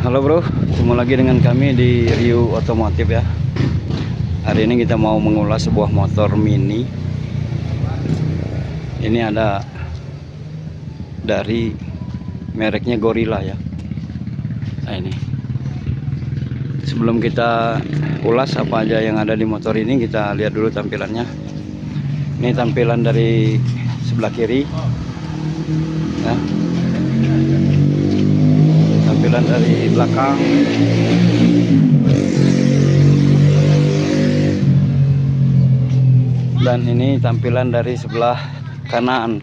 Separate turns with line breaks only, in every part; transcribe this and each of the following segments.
Halo bro, ketemu lagi dengan kami di Riu Otomotif ya. Hari ini kita mau mengulas sebuah motor mini. Ini ada dari mereknya Gorilla ya. Nah ini, sebelum kita ulas apa aja yang ada di motor ini, kita lihat dulu tampilannya. Ini tampilan dari sebelah kiri ya. Tampilan dari belakang, dan ini tampilan dari sebelah kanan.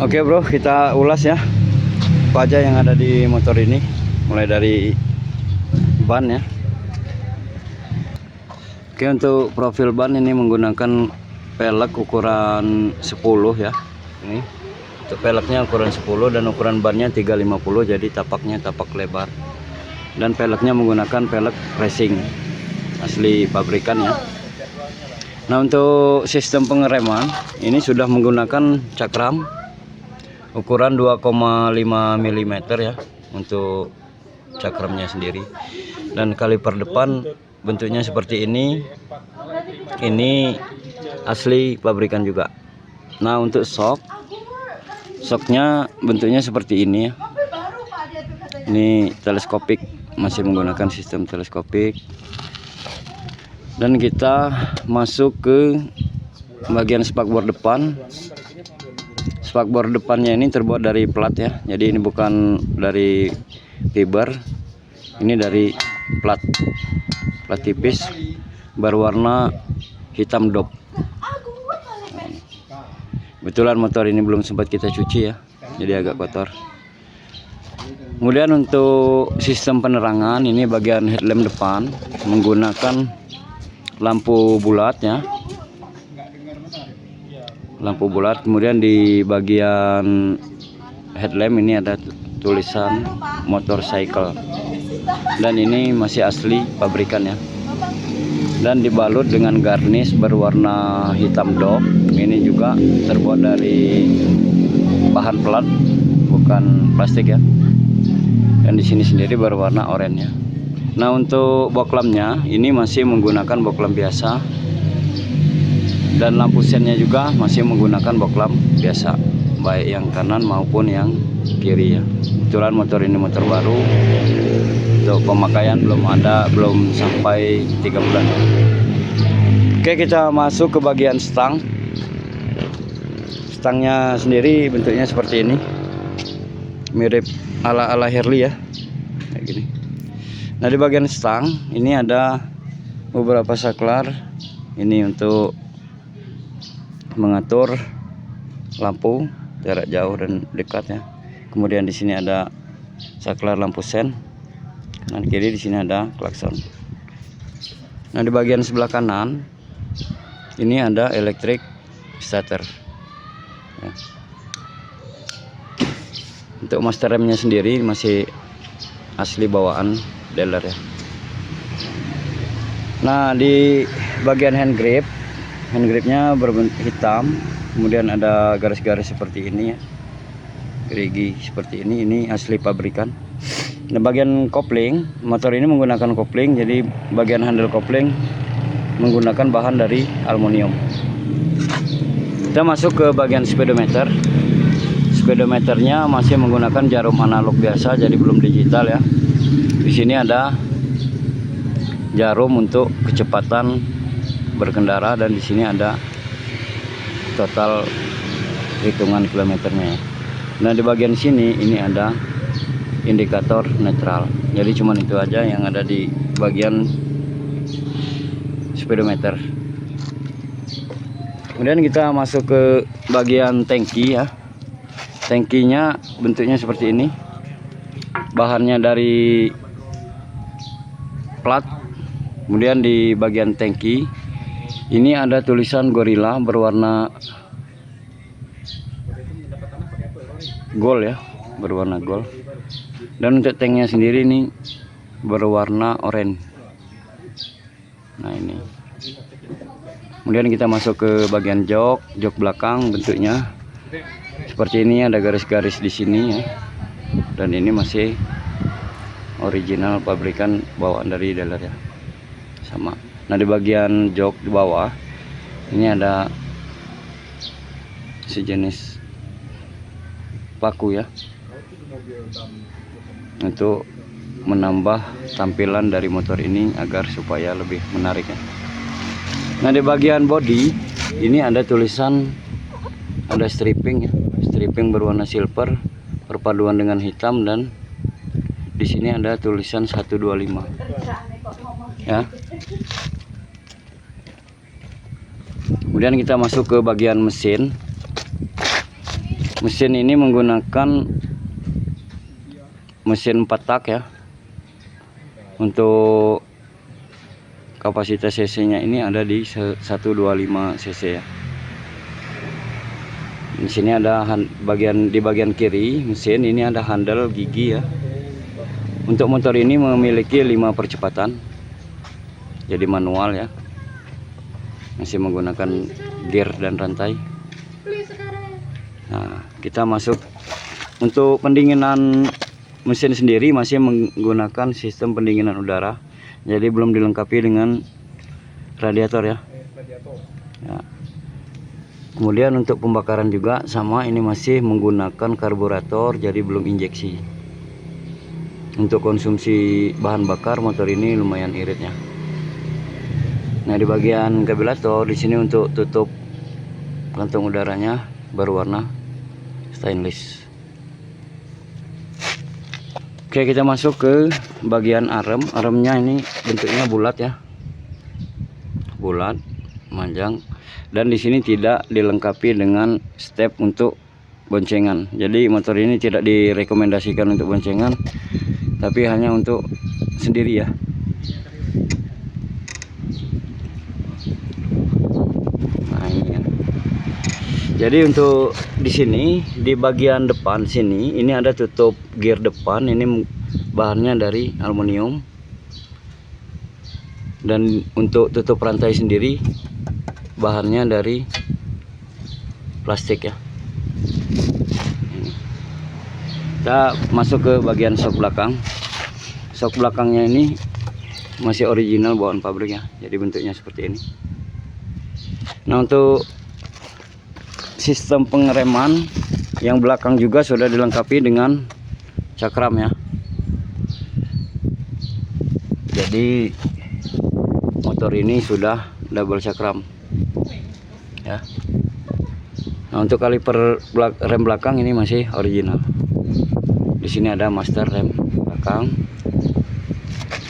Oke bro, kita ulas ya apa aja yang ada di motor ini, mulai dari ban ya. Oke, untuk profil ban ini menggunakan pelek ukuran 10 ya. Ini untuk peleknya ukuran 10 dan ukuran bannya 350, jadi tapaknya tapak lebar. Dan peleknya menggunakan pelek racing asli pabrikan ya. Nah, untuk sistem pengereman ini sudah menggunakan cakram ukuran 2,5 mm ya untuk cakramnya sendiri. Dan kaliper depan bentuknya seperti ini asli pabrikan juga. Nah, untuk shocknya bentuknya seperti ini ya. Ini teleskopik, masih menggunakan sistem teleskopik. Dan kita masuk ke bagian spakbor depan. Spakbor depannya ini terbuat dari plat ya, jadi ini bukan dari fiber, ini dari plat tipis berwarna hitam dop. Kebetulan motor ini belum sempat kita cuci ya, jadi agak kotor. Kemudian untuk sistem penerangan, ini bagian headlamp depan menggunakan lampu bulat ya, lampu bulat. Kemudian di bagian headlamp ini ada tulisan motorcycle, dan ini masih asli pabrikan ya, dan dibalut dengan garnish berwarna hitam dop. Ini juga terbuat dari bahan plat, bukan plastik ya, dan di sini sendiri berwarna oranye. Nah, untuk box lampnya ini masih menggunakan box lamp biasa, dan lampu sennya juga masih menggunakan box lamp biasa, baik yang kanan maupun yang kiri ya. Kebetulan motor ini motor baru, untuk pemakaian belum sampai 3 bulan. Oke, kita masuk ke bagian stang. Stangnya sendiri bentuknya seperti ini, mirip ala Harley ya, kayak gini. Nah, di bagian stang ini ada beberapa saklar, ini untuk mengatur lampu jarak jauh dan dekat ya. Kemudian di sini ada saklar lampu sen, kanan kiri di sini ada klakson. Nah, di bagian sebelah kanan ini ada electric starter ya. Untuk master remnya sendiri masih asli bawaan dealer ya. Nah, di bagian hand gripnya berbentuk hitam, kemudian ada garis-garis seperti ini ya, gerigi seperti ini asli pabrikan. Nah, bagian kopling, motor ini menggunakan kopling, jadi bagian handle kopling menggunakan bahan dari aluminium. Kita masuk ke bagian speedometer. Speedometernya masih menggunakan jarum analog biasa, jadi belum digital ya. Di sini ada jarum untuk kecepatan berkendara, dan di sini ada total hitungan kilometernya. Nah, di bagian sini ini ada indikator netral. Jadi cuman itu aja yang ada di bagian speedometer. Kemudian kita masuk ke bagian tangki ya. Tangkinya bentuknya seperti ini, bahannya dari plat. Kemudian di bagian tangki ini ada tulisan Gorilla berwarna gold ya, berwarna gold. Dan untuk tanknya sendiri ini berwarna oranye. Nah, ini Kemudian kita masuk ke bagian jok belakang, bentuknya seperti ini, ada garis-garis di sini ya. Dan ini masih original pabrikan bawaan dari dealer ya, sama. Nah di bagian jok di bawah ini ada sejenis paku ya, untuk menambah tampilan dari motor ini agar supaya lebih menarik ya. Nah di bagian bodi ini ada tulisan, ada stripping ya, stripping berwarna silver perpaduan dengan hitam, dan di sini ada tulisan 125 ya. Kemudian kita masuk ke bagian mesin. Mesin ini menggunakan mesin 4 tak ya. Untuk kapasitas cc-nya ini ada di 125 cc ya. Di sini ada di bagian kiri mesin ini ada handle gigi ya. Untuk motor ini memiliki 5 percepatan, jadi manual ya, masih menggunakan gear dan rantai. Nah kita masuk untuk pendinginan mesin sendiri, masih menggunakan sistem pendinginan udara, jadi belum dilengkapi dengan radiator ya. Kemudian untuk pembakaran juga sama, ini masih menggunakan karburator, jadi belum injeksi. Untuk konsumsi bahan bakar motor ini lumayan iritnya. Nah di bagian karburator di sini untuk tutup kantong udaranya berwarna stainless. Oke, kita masuk ke bagian arem. Aremnya ini bentuknya bulat ya, bulat panjang, dan di sini tidak dilengkapi dengan step untuk boncengan. Jadi motor ini tidak direkomendasikan untuk boncengan, tapi hanya untuk sendiri ya. Nah ini ya. Jadi untuk di sini di bagian depan sini ini ada tutup gear depan, ini bahannya dari aluminium, dan untuk tutup rantai sendiri bahannya dari plastik ya. Kita masuk ke bagian sok belakang. Sok belakangnya ini masih original bawaan pabrik ya, jadi bentuknya seperti ini. Nah untuk sistem pengereman yang belakang juga sudah dilengkapi dengan cakram ya, jadi motor ini sudah double cakram ya. Nah untuk kaliper rem belakang ini masih original. Di sini ada master rem belakang.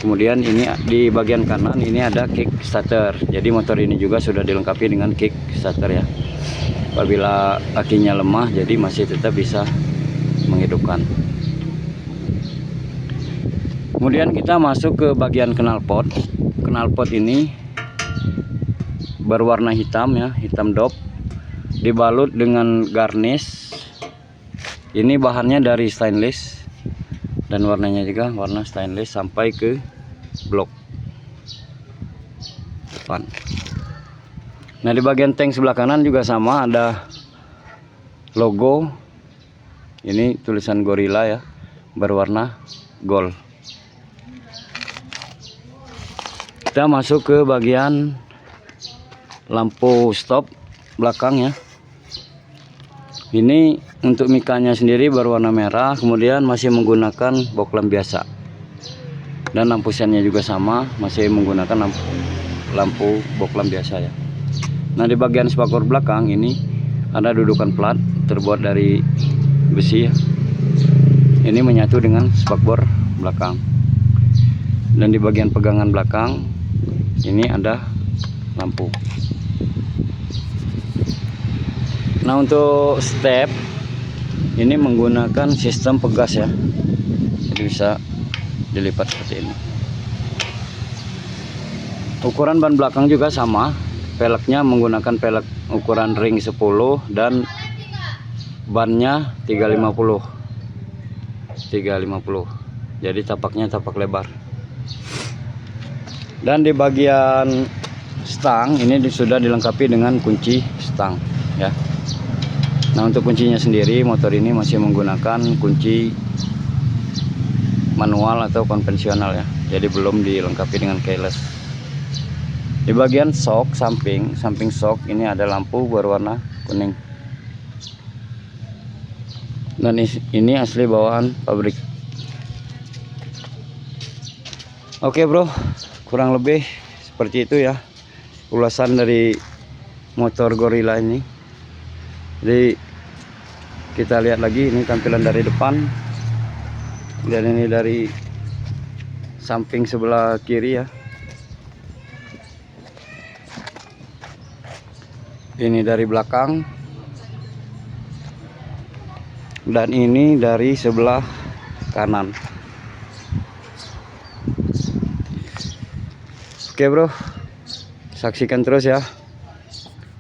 Kemudian ini di bagian kanan ini ada kick starter. Jadi motor ini juga sudah dilengkapi dengan kick starter ya. Apabila kakinya lemah, jadi masih tetap bisa menghidupkan. Kemudian kita masuk ke bagian knalpot. Knalpot ini berwarna hitam ya, hitam dop, dibalut dengan garnish. Ini bahannya dari stainless dan warnanya juga warna stainless sampai ke blok depan. Nah di bagian tank sebelah kanan juga sama, ada logo, ini tulisan Gorilla ya, berwarna gold. Kita masuk ke bagian lampu stop belakang ya. Ini untuk mikanya sendiri berwarna merah, kemudian masih menggunakan boklem biasa, dan lampu sennya juga sama, masih menggunakan lampu boklem biasa ya. Nah di bagian spakbor belakang ini ada dudukan plat terbuat dari besi ya. Ini menyatu dengan spakbor belakang, dan di bagian pegangan belakang ini ada lampu. Nah untuk step ini menggunakan sistem pegas ya, jadi bisa dilipat seperti ini. Ukuran ban belakang juga sama, peleknya menggunakan pelek ukuran ring 10 dan bannya 350, jadi tapaknya tapak lebar. Dan di bagian stang ini sudah dilengkapi dengan kunci stang ya. Nah, untuk kuncinya sendiri motor ini masih menggunakan kunci manual atau konvensional ya. Jadi belum dilengkapi dengan keyless. Di bagian shock samping shock ini ada lampu berwarna kuning. Dan ini asli bawaan pabrik. Oke bro, kurang lebih seperti itu ya ulasan dari motor Gorilla ini. Jadi kita lihat lagi ini tampilan dari depan dan ini dari samping sebelah kiri ya. Ini dari belakang dan ini dari sebelah kanan. Oke bro, saksikan terus ya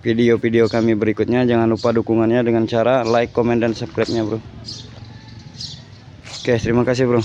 video-video kami berikutnya. Jangan lupa dukungannya dengan cara like, komen, dan subscribe nya bro. Oke, terima kasih bro.